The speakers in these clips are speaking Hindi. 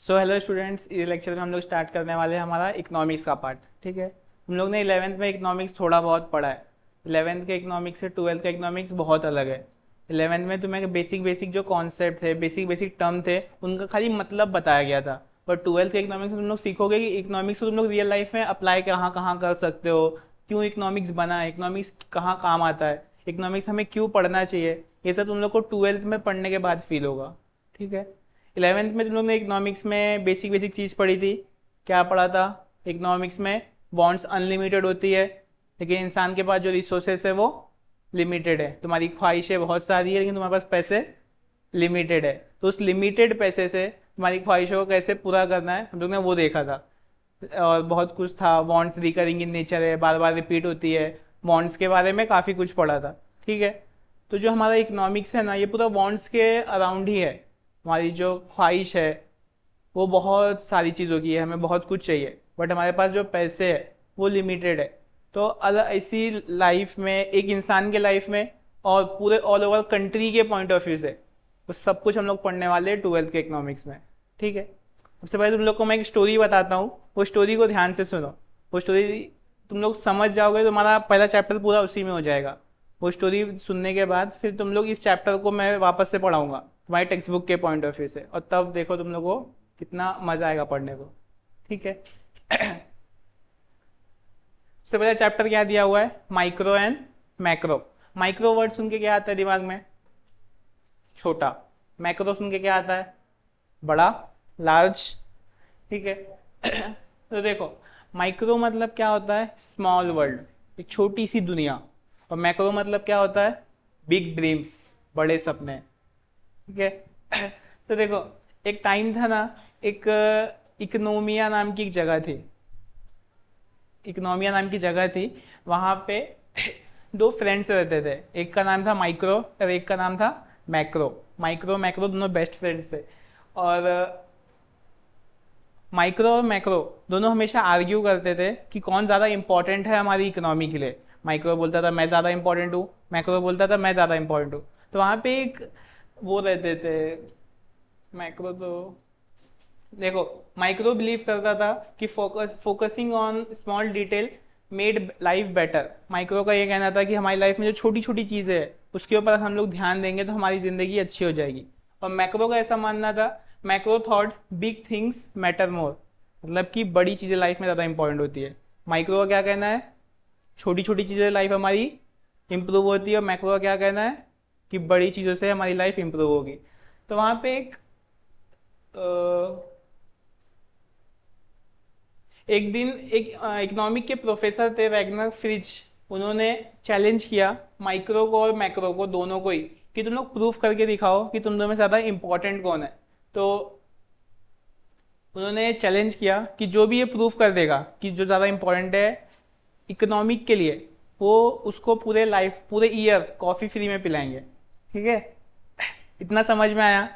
सो हेलो स्टूडेंट्स, इस लेक्चर में हम लोग स्टार्ट करने वाले हैं हमारा इकोनॉमिक्स का पार्ट। ठीक है, हम लोग ने 11th में इकोनॉमिक्स थोड़ा बहुत पढ़ा है। 11th के इकोनॉमिक्स से 12th का इकोनॉमिक्स बहुत अलग है। 11th में तुम्हें बेसिक बेसिक जो कॉन्सेप्ट थे, बेसिक बेसिक टर्म थे, उनका खाली मतलब बताया गया था। पर 12th के इकोनॉमिक्स में तुम लोग सीखोगे कि इकोनॉमिक्स को तुम लोग रियल लाइफ में अप्लाई कहाँ कहाँ कर सकते हो, क्यों इकोनॉमिक्स बना है, इकोनॉमिक्स कहाँ काम आता है, इकोनॉमिक्स हमें क्यों पढ़ना चाहिए। ये सब तुम लोग को 12th में पढ़ने के बाद फील होगा। ठीक है, 11th में तुम लोग ने इकोनॉमिक्स में बेसिक बेसिक चीज़ पढ़ी थी। क्या पढ़ा था? इकोनॉमिक्स में बॉन्ड्स अनलिमिटेड होती है, लेकिन इंसान के पास जो रिसोर्सेस है वो लिमिटेड है। तुम्हारी ख्वाहिशें बहुत सारी है, लेकिन तुम्हारे पास पैसे लिमिटेड है। तो उस लिमिटेड पैसे से तुम्हारी ख्वाहिशों को कैसे पूरा करना है, हम लोग ने वो देखा था। और बहुत कुछ था, बॉन्ड्स रिकरिंग इन नेचर है, बार बार रिपीट होती है। बॉन्ड्स के बारे में काफ़ी कुछ पढ़ा था। ठीक है, तो जो हमारा इकोनॉमिक्स है ना, ये पूरा बॉन्ड्स के अराउंड ही है। हमारी जो ख्वाहिश है वो बहुत सारी चीज़ों की है, हमें बहुत कुछ चाहिए, बट हमारे पास जो पैसे है वो लिमिटेड है। तो अलग ऐसी लाइफ में, एक इंसान के लाइफ में और पूरे ऑल ओवर कंट्री के पॉइंट ऑफ व्यू से, तो सब कुछ हम लोग पढ़ने वाले हैं 12th के इकोनॉमिक्स में। ठीक है, सबसे पहले तुम लोग को मैं एक स्टोरी बताता हूँ, वो स्टोरी को ध्यान से सुनो। वो स्टोरी तुम लोग समझ जाओगे तो हमारा पहला चैप्टर पूरा उसी में हो जाएगा। वो स्टोरी सुनने के बाद फिर तुम लोग इस चैप्टर को मैं वापस से पढ़ाऊंगा तुम्हारी टेक्स्ट बुक के पॉइंट ऑफ व्यू से, और तब देखो तुम लोग को कितना मजा आएगा पढ़ने को। ठीक है, सबसे पहला चैप्टर क्या दिया हुआ है? Micro and macro. Micro word सुन के क्या आता है दिमाग में? छोटा। मैक्रो सुन के क्या आता है? बड़ा, लार्ज। ठीक है, तो देखो, माइक्रो मतलब क्या होता है? स्मॉल वर्ल्ड, एक छोटी सी दुनिया। और मैक्रो मतलब क्या होता है? बिग ड्रीम्स, बड़े सपने। ठीक है, तो देखो, एक टाइम था ना, एक इकोनोमिया नाम की एक जगह थी। इकोनोमिया नाम की जगह थी, वहाँ पे दो फ्रेंड्स रहते थे। एक का नाम था माइक्रो और एक का नाम था मैक्रो। माइक्रो मैक्रो दोनों बेस्ट फ्रेंड्स थे। और माइक्रो और मैक्रो दोनों हमेशा आर्ग्यू करते थे कि कौन ज़्यादा इंपॉर्टेंट है हमारी इकोनॉमी के लिए। माइक्रो बोलता था मैं ज़्यादा इंपॉर्टेंट हूँ, मैक्रो बोलता था मैं ज़्यादा इंपॉर्टेंट हूँ। तो वहाँ पे एक वो रहते थे। मैक्रो तो देखो, माइक्रो बिलीव करता था कि focusing on small detail made life better. Micro का ये कहना था कि हमारी लाइफ में जो छोटी छोटी चीज़ें हैं उसके ऊपर हम लोग ध्यान देंगे तो हमारी ज़िंदगी अच्छी हो जाएगी। और मैक्रो का ऐसा मानना था, macro thought big things matter more, मतलब कि बड़ी चीज़ें लाइफ में ज़्यादा इंपॉर्टेंट होती है। माइक्रो का क्या कहना है? छोटी छोटी चीज़ें लाइफ हमारी इंप्रूव होती है। और मैक्रो का क्या कहना है? कि बड़ी चीज़ों से हमारी लाइफ इंप्रूव होगी। तो वहाँ पे एक दिन एक इकोनॉमिक के प्रोफेसर थे, वैगनर फ्रिज। उन्होंने चैलेंज किया माइक्रो को और मैक्रो को, दोनों को ही, कि तुम लोग प्रूफ करके दिखाओ कि तुम दोनों में ज़्यादा इंपॉर्टेंट कौन है। तो उन्होंने चैलेंज किया कि जो भी ये प्रूफ कर देगा कि जो ज़्यादा इंपॉर्टेंट है इकोनॉमिक के लिए, वो उसको पूरे लाइफ, पूरे ईयर कॉफ़ी फ्री में पिलाएंगे। ठीक है, इतना समझ में आया?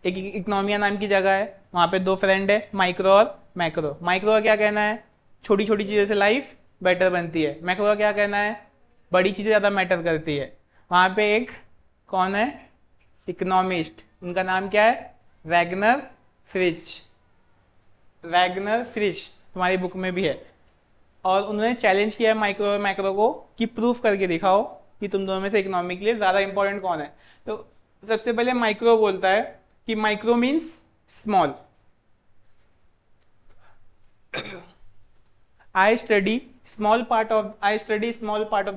एक इकोनॉमिया नाम की जगह है, वहाँ पे दो फ्रेंड है, माइक्रो और मैक्रो। माइक्रो का क्या कहना है? छोटी छोटी चीज़ों से लाइफ बेटर बनती है। मैक्रो का क्या कहना है? बड़ी चीज़ें ज़्यादा मैटर करती है। वहाँ पे एक कौन है? इकोनॉमिस्ट, उनका नाम क्या है? Wagner fridge. वैगनर फ्रिज तुम्हारी बुक में भी है। और उन्होंने चैलेंज किया है माइक्रो और मैक्रो को कि प्रूफ करके दिखाओ कि तुम दोनों में से इकोनॉमी के लिए ज़्यादा इंपॉर्टेंट कौन है। तो सबसे पहले माइक्रो बोलता है कि micro means small. I study small part of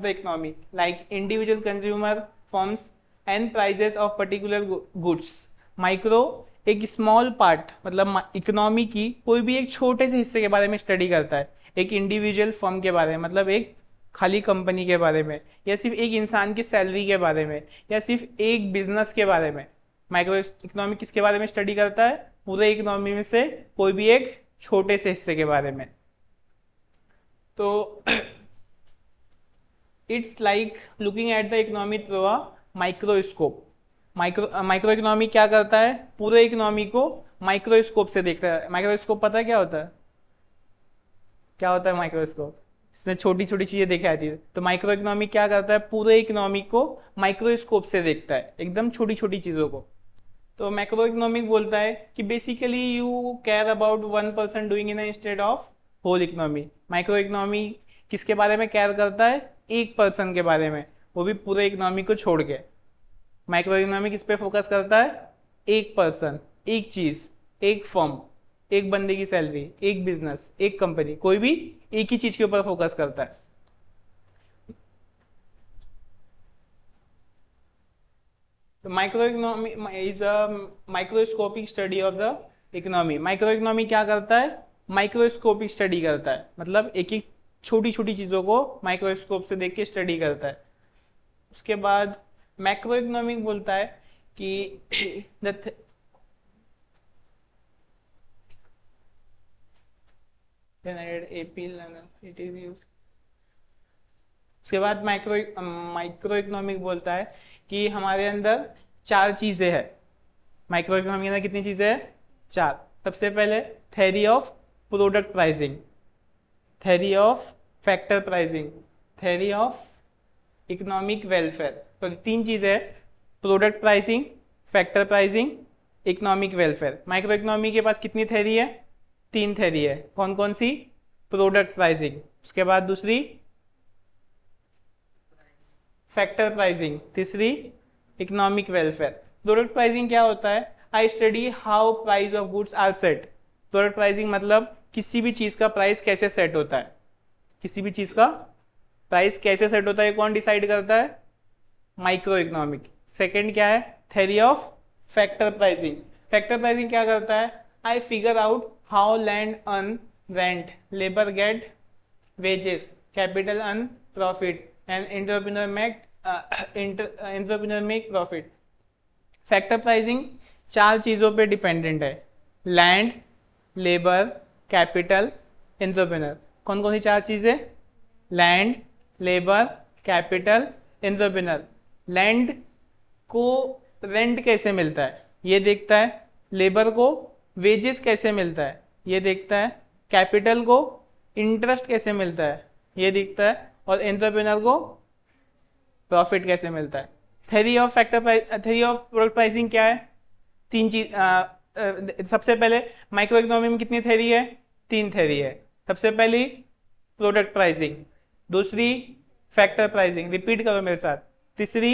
the economy, like individual consumer firms and prices of particular goods. Micro एक स्मॉल पार्ट, मतलब इकोनॉमी की कोई भी एक छोटे से हिस्से के बारे में स्टडी करता है। एक इंडिविजुअल फर्म के बारे में, मतलब एक खाली कंपनी के बारे में, या सिर्फ एक इंसान की सैलरी के बारे में, या सिर्फ एक बिजनेस के बारे में। माइक्रो इकोनॉमी किसके बारे में स्टडी करता है? पूरे इकोनॉमी में से कोई भी एक छोटे से हिस्से के बारे में। तो it's like looking at the economy through a microscope. Micro economy क्या करता है? पूरे इकोनॉमी को माइक्रोस्कोप से देखता है। माइक्रोस्कोप पता है क्या होता है? क्या होता है माइक्रोस्कोप? इसमें छोटी छोटी चीजें देखे आती है। तो माइक्रो इकोनॉमी क्या करता है? पूरे इकोनॉमी को माइक्रोस्कोप से देखता है, एकदम छोटी छोटी चीजों को। तो मैक्रो इकोनॉमिक बोलता है कि basically you care about 1% doing in instead of whole economy. Micro economy किसके बारे में केयर करता है? एक पर्सन के बारे में, वो भी पूरे इकोनॉमी को छोड़ के। माइक्रो इकोनॉमी किस पे फोकस करता है? एक पर्सन, एक चीज, एक फर्म, एक बंदे की सैलरी, एक बिजनेस, एक कंपनी, कोई भी एक ही चीज के ऊपर फोकस करता है। तो micro economy is a microscopic study of the economy. Micro economy क्या करता है? माइक्रोस्कोपिक स्टडी करता है, मतलब एक एक छोटी छोटी चीजों को माइक्रोस्कोप से देख के स्टडी करता है। उसके बाद मैक्रो इकोनॉमिक बोलता है कि उसके बाद माइक्रो इकोनॉमिक बोलता है कि हमारे अंदर चार चीजें हैं। माइक्रो इकोनॉमी के अंदर कितनी चीजें हैं? चार। सबसे पहले theory of product pricing, theory of factor pricing, theory of economic welfare. तो तीन चीजें हैं, product pricing, factor pricing, economic welfare. Micro economy के पास कितनी थ्योरी है? तीन थ्योरी है। कौन कौन सी? प्रोडक्ट प्राइसिंग, उसके बाद दूसरी फैक्टर प्राइसिंग, तीसरी इकोनॉमिक वेलफेयर। प्रोडक्ट प्राइसिंग क्या होता है? I study how price of goods are set. Product pricing मतलब किसी भी चीज का प्राइस कैसे सेट होता है, किसी भी चीज का प्राइस कैसे सेट होता है, कौन डिसाइड करता है? Micro economic. सेकेंड क्या है? Theory of factor pricing. Factor pricing क्या करता है? I figure out how land earn rent, labour get wages, capital earn profit and entrepreneur make profit। Factor pricing चार चीजों पे डिपेंडेंट है, लैंड, लेबर, कैपिटल, एंटरप्रेन्योर। कौन कौन सी चार चीजें? Land, labour, capital, entrepreneur. Land को रेंट कैसे मिलता है ये देखता है, लेबर को वेजेस कैसे मिलता है ये देखता है, कैपिटल को इंटरेस्ट कैसे मिलता है ये दिखता है, और एंटरप्रेन्योर को प्रॉफिट कैसे मिलता है। Theory of theory of product pricing क्या है? तीन चीज। सबसे पहले माइक्रो इकोनॉमी में कितनी थ्योरी है? तीन थ्योरी है। सबसे पहली प्रोडक्ट प्राइसिंग, दूसरी फैक्टर प्राइसिंग, रिपीट करो मेरे साथ, तीसरी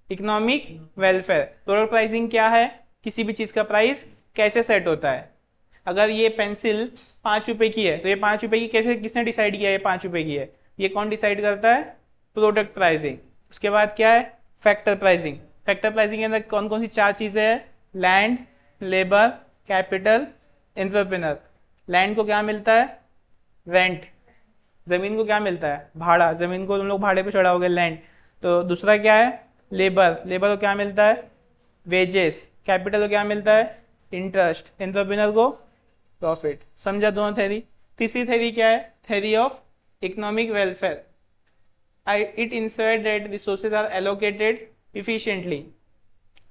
इकोनॉमिक वेलफेयर। प्रोडक्ट प्राइसिंग क्या है? किसी भी चीज का प्राइस कैसे सेट होता है। अगर ये पेंसिल 5 रुपए की है तो ये 5 रुपए की कैसे, किसने डिसाइड किया ये 5 रुपए की है? ये कौन डिसाइड करता है? Product pricing. उसके बाद क्या है? Factor pricing. फैक्टर प्राइसिंग के अंदर कौन कौन सी चार चीजें हैं? Land, labour, capital, entrepreneur. Land को क्या मिलता है? रेंट। जमीन को क्या मिलता है? भाड़ा। जमीन को तुम लोग भाड़े पे चढ़ाओगे, लैंड। तो दूसरा क्या है? लेबर। लेबर को क्या मिलता है? वेजेस। कैपिटल को क्या मिलता है? इंटरेस्ट। एंटरप्रेन्योर को प्रॉफिट। समझा दोनों थ्योरी? तीसरी थ्योरी क्या है? Theory of economic welfare. It ensure that resources are allocated efficiently.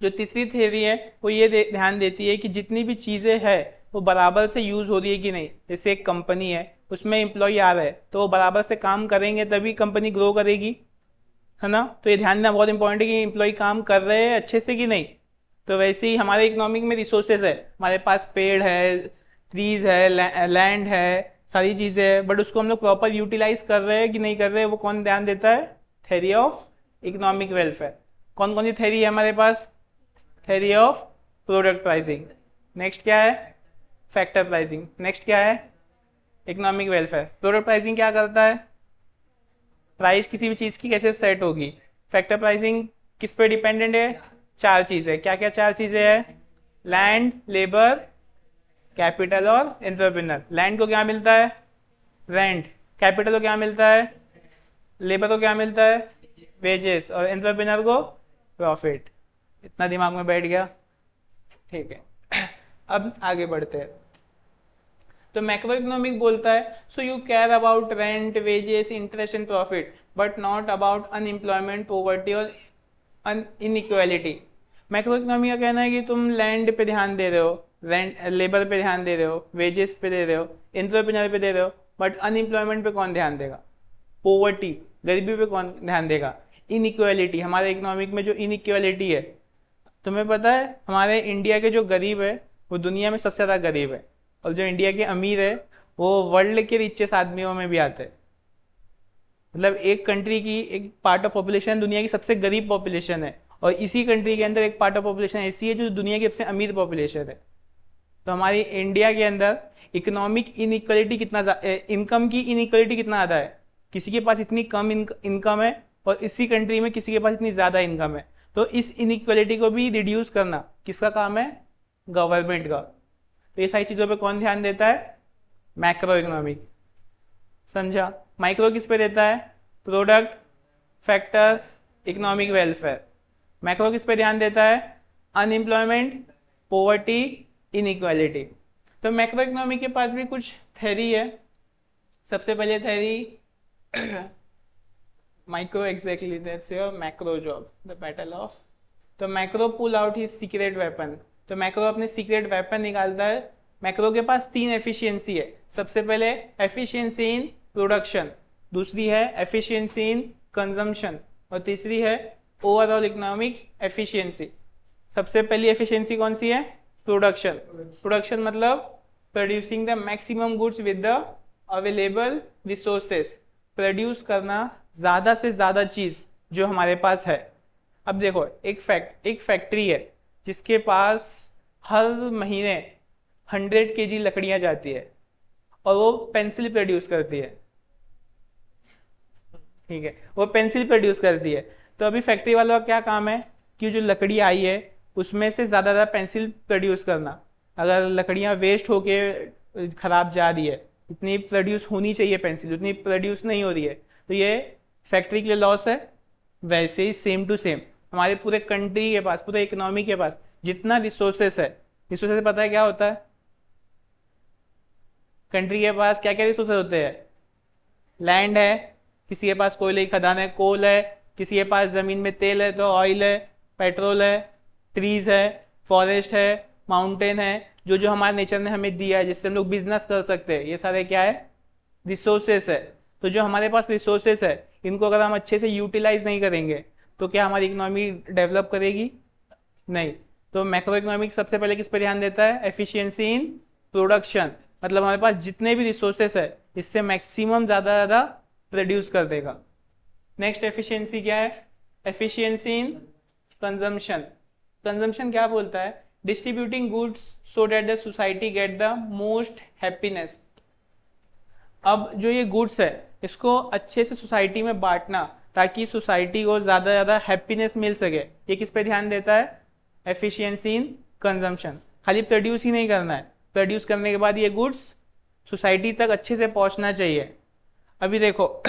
जो तीसरी थ्योरी है वो ये ध्यान देती है कि जितनी भी चीज़ें हैं वो बराबर से यूज हो रही है कि नहीं। जैसे एक कंपनी है, उसमें एम्प्लॉय आ रहे हैं तो वो बराबर से काम करेंगे तभी कंपनी ग्रो करेगी, है ना। तो ये ध्यान देना बहुत इंपॉर्टेंट है कि एम्प्लॉय काम कर रहे हैं अच्छे से कि नहीं। तो वैसे ही हमारे इकोनॉमिक में रिसोर्सेज है, हमारे पास पेड़ है, ट्रीज है, लैंड है, सारी चीज़ें हैं, बट उसको हम लोग प्रॉपर यूटिलाइज कर रहे हैं कि नहीं कर रहे हैं, वो कौन ध्यान देता है? Theory of economic welfare. कौन कौन सी थ्योरी है हमारे पास? Theory of product pricing. Next क्या है? Factor pricing. नेक्स्ट क्या है? Economic welfare. प्रोडक्ट प्राइसिंग क्या करता है? प्राइस किसी भी चीज़ की कैसे सेट होगी। फैक्टर प्राइसिंग किस पे डिपेंडेंट है? चार चीज़ें। क्या क्या चार चीज़ें हैं? लैंड, लेबर, कैपिटल और एंटरप्रेन्योर। लैंड को क्या मिलता है? रेंट। कैपिटल को क्या मिलता है? लेबर को क्या मिलता है? वेजेस। और एंटरप्रेन्योर को प्रॉफिट। इतना दिमाग में बैठ गया? ठीक है। अब आगे बढ़ते हैं। तो मैक्रो इकोनॉमिक बोलता है so you care about rent, wages, interest and profit but not about unemployment, poverty और इनइक्वालिटी। मैक्रो इकोनॉमी का कहना है कि तुम लैंड पे ध्यान दे रहे हो, रेंट, लेबर पे ध्यान दे रहे हो, वेजेस पे दे रहे हो, एंटरप्रेन्योर पे दे रहे हो, बट अनएम्प्लॉयमेंट पे कौन ध्यान देगा? पॉवर्टी, गरीबी पे कौन ध्यान देगा? इनइक्वालिटी, हमारे इकोनॉमिक में जो इनइक्वालिटी है, तुम्हें पता है हमारे इंडिया के जो गरीब है वो दुनिया में सबसे ज़्यादा गरीब है, और जो इंडिया के अमीर है वो वर्ल्ड के रिचेस्ट आदमियों में भी आते हैं। मतलब एक कंट्री की एक पार्ट ऑफ पॉपुलेशन दुनिया की सबसे गरीब पॉपुलेशन है, और इसी कंट्री के अंदर एक पार्ट ऑफ पॉपुलेशन ऐसी है जो दुनिया की सबसे अमीर पॉपुलेशन है। तो हमारी इंडिया के अंदर इकोनॉमिक इनइक्वलिटी कितना, इनकम की इनइक्वलिटी कितना ज़्यादा है, किसी के पास इतनी कम इनकम है और इसी कंट्री में किसी के पास इतनी ज़्यादा इनकम है। तो इस इनइक्वलिटी को भी रिड्यूस करना किसका काम है? गवर्नमेंट का। तो ये सारी चीज़ों पे कौन ध्यान देता है? Macro economic. समझा? माइक्रो किस पे देता है? Product, factor, economic welfare. Macro किस पे ध्यान देता है? Unemployment, poverty, inequality. तो मैक्रो इकोनॉमिक के पास भी कुछ थ्योरी है। सबसे पहले theory micro, exactly that's your macro job, the battle of. तो macro pull out his secret weapon. तो मैक्रो अपने सीक्रेट वेपन निकालता है। मैक्रो के पास 3 एफिशिएंसी है। सबसे पहले एफिशिएंसी इन प्रोडक्शन, दूसरी है एफिशिएंसी इन कंजम्पशन, और तीसरी है ओवरऑल इकोनॉमिक एफिशिएंसी। सबसे पहली एफिशिएंसी कौन सी है? प्रोडक्शन। प्रोडक्शन मतलब producing the maximum goods with the available resources, produce करना ज़्यादा से ज़्यादा चीज़ जो हमारे पास है। अब देखो, एक फैक्ट्री है जिसके पास हर महीने 100 kg लकड़ियाँ जाती है और वो पेंसिल प्रोड्यूस करती है। ठीक है, वो पेंसिल प्रोड्यूस करती है। तो अभी फैक्ट्री वालों का क्या काम है कि जो लकड़ी आई है उसमें से ज़्यादा पेंसिल प्रोड्यूस करना। अगर लकड़ियाँ वेस्ट होके ख़राब जा रही है, इतनी प्रोड्यूस होनी चाहिए पेंसिल, उतनी प्रोड्यूस नहीं हो रही है, तो ये फैक्ट्री के लिए लॉस है। वैसे ही सेम टू सेम हमारे पूरे कंट्री के पास, पूरे इकोनॉमी के पास जितना रिसोर्सेस है, रिसोर्सेस पता है क्या होता है? कंट्री के पास क्या क्या रिसोर्सेज होते हैं? लैंड है, किसी के पास कोयले की खदान है, कोल है, किसी के पास ज़मीन में तेल है तो ऑयल है, पेट्रोल है, ट्रीज है, फॉरेस्ट है, माउंटेन है, जो जो हमारे नेचर ने हमें दिया है जिससे हम लोग बिजनेस कर सकते हैं। ये सारे क्या है? रिसोर्सेस है। तो जो हमारे पास रिसोर्सेस है इनको अगर हम अच्छे से यूटिलाइज नहीं करेंगे तो क्या हमारी इकोनॉमी डेवलप करेगी? नहीं। तो मैक्रो इकोनॉमिक सबसे पहले किस पे ध्यान देता है? एफिशिएंसी इन प्रोडक्शन, मतलब हमारे पास जितने भी रिसोर्सेस है इससे मैक्सिमम ज़्यादा प्रोड्यूस कर देगा। नेक्स्ट एफिशिएंसी क्या है? Efficiency in consumption. कंजम्पशन क्या बोलता है? Distributing goods so that the society get the most happiness. अब जो ये गुड्स है इसको अच्छे से सोसाइटी में बांटना ताकि सोसाइटी को ज़्यादा ज़्यादा हैप्पीनेस मिल सके, ये किस पे ध्यान देता है? Efficiency in consumption. खाली प्रोड्यूस ही नहीं करना है, प्रोड्यूस करने के बाद ये गुड्स सोसाइटी तक अच्छे से पहुंचना चाहिए। अभी देखो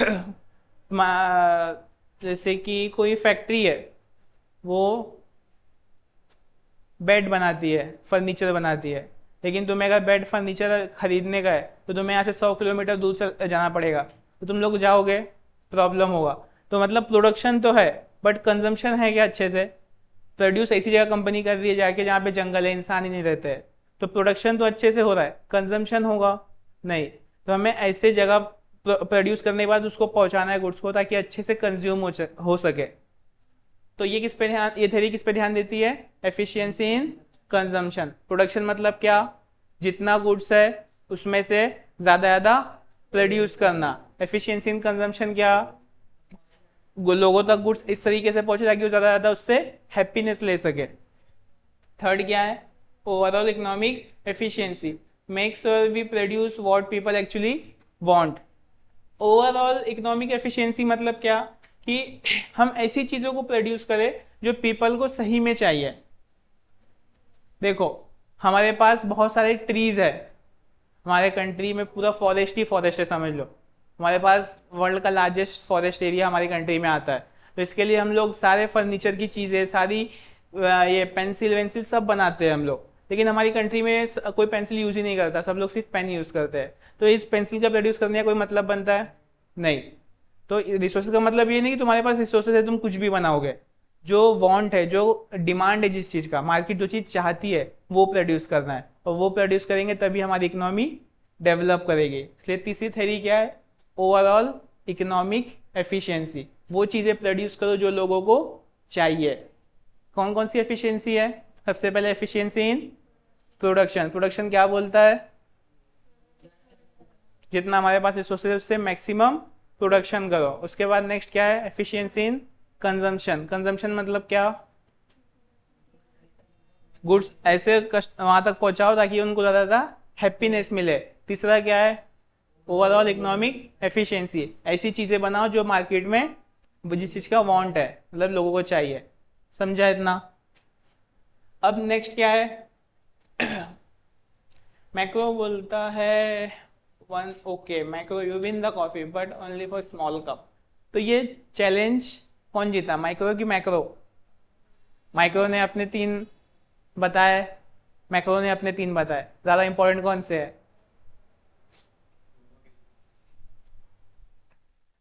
जैसे कि कोई फैक्ट्री है, वो बेड बनाती है, फर्नीचर बनाती है, लेकिन तुम्हें अगर बेड फर्नीचर खरीदने का है तो तुम्हें यहाँ से 100 किलोमीटर दूर से जाना पड़ेगा, तो तुम लोग जाओगे, प्रॉब्लम होगा। तो मतलब प्रोडक्शन तो है बट कंजम्पशन है क्या? अच्छे से प्रोड्यूस ऐसी जगह कंपनी कर रही है जाके जहाँ पे जंगल है, इंसान ही नहीं रहते हैं, तो प्रोडक्शन तो अच्छे से हो रहा है, कंजम्पशन होगा नहीं। तो हमें ऐसे जगह प्रोड्यूस करने के बाद उसको पहुँचाना है गुड्स को ताकि अच्छे से कंज्यूम हो सके। तो ये किस पे ध्यान, ये थ्योरी किस पे ध्यान देती है? Efficiency in consumption. प्रोडक्शन मतलब क्या? जितना गुड्स है उसमें से ज़्यादा प्रोड्यूस करना। एफिशिएंसी इन कंजम्पशन क्या? लोगों तक गुड्स इस तरीके से पहुंचे ताकि वो ज़्यादा उससे हैप्पीनेस ले सके। थर्ड क्या है? Overall economic efficiency, make sure we produce what people actually want. Overall economic efficiency मतलब क्या? कि हम ऐसी चीज़ों को प्रोड्यूस करें जो पीपल को सही में चाहिए। देखो हमारे पास बहुत सारे ट्रीज है, हमारे कंट्री में पूरा फॉरेस्ट ही फॉरेस्ट है समझ लो। हमारे पास वर्ल्ड का लार्जेस्ट फॉरेस्ट एरिया हमारी कंट्री में आता है, तो इसके लिए हम लोग सारे फर्नीचर की चीज़ें, सारी ये पेंसिल वेंसिल सब बनाते हैं हम लोग। लेकिन हमारी कंट्री में कोई पेंसिल यूज़ ही नहीं करता, सब लोग सिर्फ पेन यूज़ करते हैं। तो इस पेंसिल का प्रोड्यूस करने का कोई मतलब बनता है? नहीं। तो रिसोर्सेज का मतलब ये नहीं कि तुम्हारे पास रिसोर्सेज है तुम कुछ भी बनाओगे। जो वांट है, जो डिमांड है, जिस चीज़ का मार्केट जो चीज़ चाहती है वो प्रोड्यूस करना है, और वो प्रोड्यूस करेंगे तभी हमारी इकोनॉमी डेवलप करेगी। इसलिए तीसरी थ्योरी क्या है? Overall economic efficiency. वो चीज़ें प्रोड्यूस करो जो लोगों को चाहिए। कौन कौन सी एफिशिएंसी है? सबसे पहले एफिशिएंसी इन प्रोडक्शन। प्रोडक्शन क्या बोलता है? जितना हमारे पास रिसोर्सेज उससे मैक्सिमम प्रोडक्शन करो। उसके बाद नेक्स्ट क्या है? Efficiency in consumption. कंजम्पशन मतलब क्या? गुड्स ऐसे वहां तक पहुंचाओ ताकि उनको ज़्यादा हैप्पीनेस मिले। तीसरा क्या है? Overall economic efficiency. ऐसी चीज़ें बनाओ जो मार्केट में जिस चीज़ का वांट है, मतलब लोगों को चाहिए। समझा इतना? अब नेक्स्ट क्या है? मैक्रो बोलता है one okay macro you win the coffee but only for small cup. तो ये चैलेंज कौन जीता, माइक्रो की मैक्रो? माइक्रो ने अपने 3 बताए, मैक्रो ने अपने 3 बताए। ज़्यादा इंपॉर्टेंट कौन से है?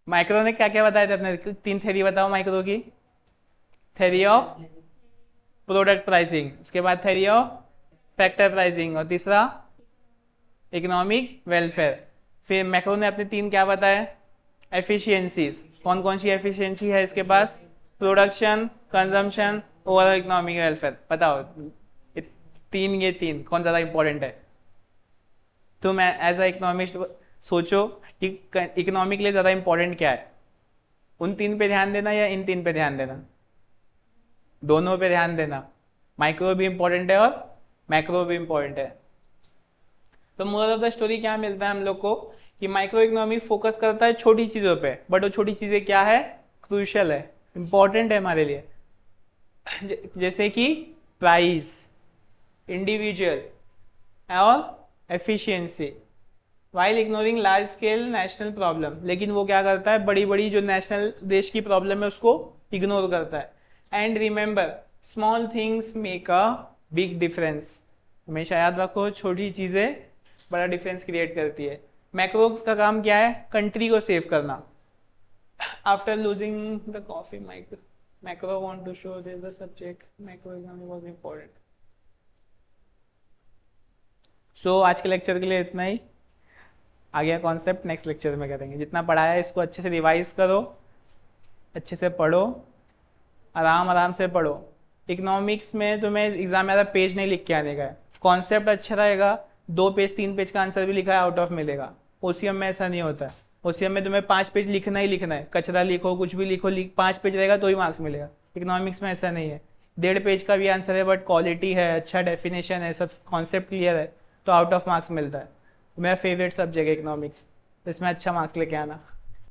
माइक्रो ने क्या क्या बताए थे अपने 3 थ्योरी बताओ माइक्रो की। थ्योरी ऑफ प्रोडक्ट प्राइसिंग, उसके बाद थ्योरी ऑफ फैक्टर प्राइसिंग, और तीसरा इकोनॉमिक वेलफेयर। फिर मैक्रो ने अपने 3 क्या बताए? एफिशिएंसीज। कौन कौन सी एफिशिएंसी है इसके पास? Production, consumption, overall economic welfare. बताओ ये तीन कौन ज़्यादा इंपॉर्टेंट है? तुम एज अ इकोनॉमिस्ट सोचो कि इकोनॉमी के लिए ज़्यादा इंपॉर्टेंट क्या है। उन 3 पे ध्यान देना या इन 3 पे ध्यान देना? दोनों पे ध्यान देना। माइक्रो भी इंपॉर्टेंट है और मैक्रो भी इंपॉर्टेंट है। तो मोरल ऑफ द स्टोरी क्या मिलता है हम लोग को कि माइक्रो इकोनॉमी फोकस करता है छोटी चीज़ों पे, बट वो छोटी चीज़ें क्या है? क्रूशियल है, इंपॉर्टेंट है हमारे लिए। जैसे कि प्राइस, इंडिविजुअल और efficiency, while ignoring large scale national problem. लेकिन वो क्या करता है? बड़ी बड़ी जो नेशनल देश की प्रॉब्लम है उसको इग्नोर करता है। And remember small things make a big difference. हमेशा याद रखो छोटी चीज़ें बड़ा डिफरेंस क्रिएट करती है। मैक्रो का काम क्या है? कंट्री को सेव करना। After losing the coffee macro want to show this the subject macro economy was important. So आज के लेक्चर के लिए इतना ही। आगे कॉन्सेप्ट नेक्स्ट लेक्चर में करेंगे। जितना पढ़ाया है इसको अच्छे से रिवाइज करो, अच्छे से पढ़ो, आराम आराम से पढ़ो। इकोनॉमिक्स में तुम्हें एग्जाम में ज़्यादा पेज नहीं लिख के आने का है। कॉन्सेप्ट अच्छा रहेगा, 2 पेज 3 पेज का आंसर भी लिखा है आउट ऑफ मिलेगा। ओसीएम में ऐसा नहीं होता है। ओसीएम में तुम्हें 5 पेज लिखना ही लिखना है, कचरा लिखो कुछ भी लिखो, 5 पेज रहेगा तो ही मार्क्स मिलेगा। इकोनॉमिक्स में ऐसा नहीं है, 1.5 पेज का भी आंसर है बट क्वालिटी है, अच्छा डेफिनेशन है, सब कॉन्सेप्ट क्लियर है तो आउट ऑफ मार्क्स मिलता है। मेरा फेवरेट सब्जेक्ट है इकोनॉमिक्स, तो इसमें अच्छा मार्क्स लेके आना।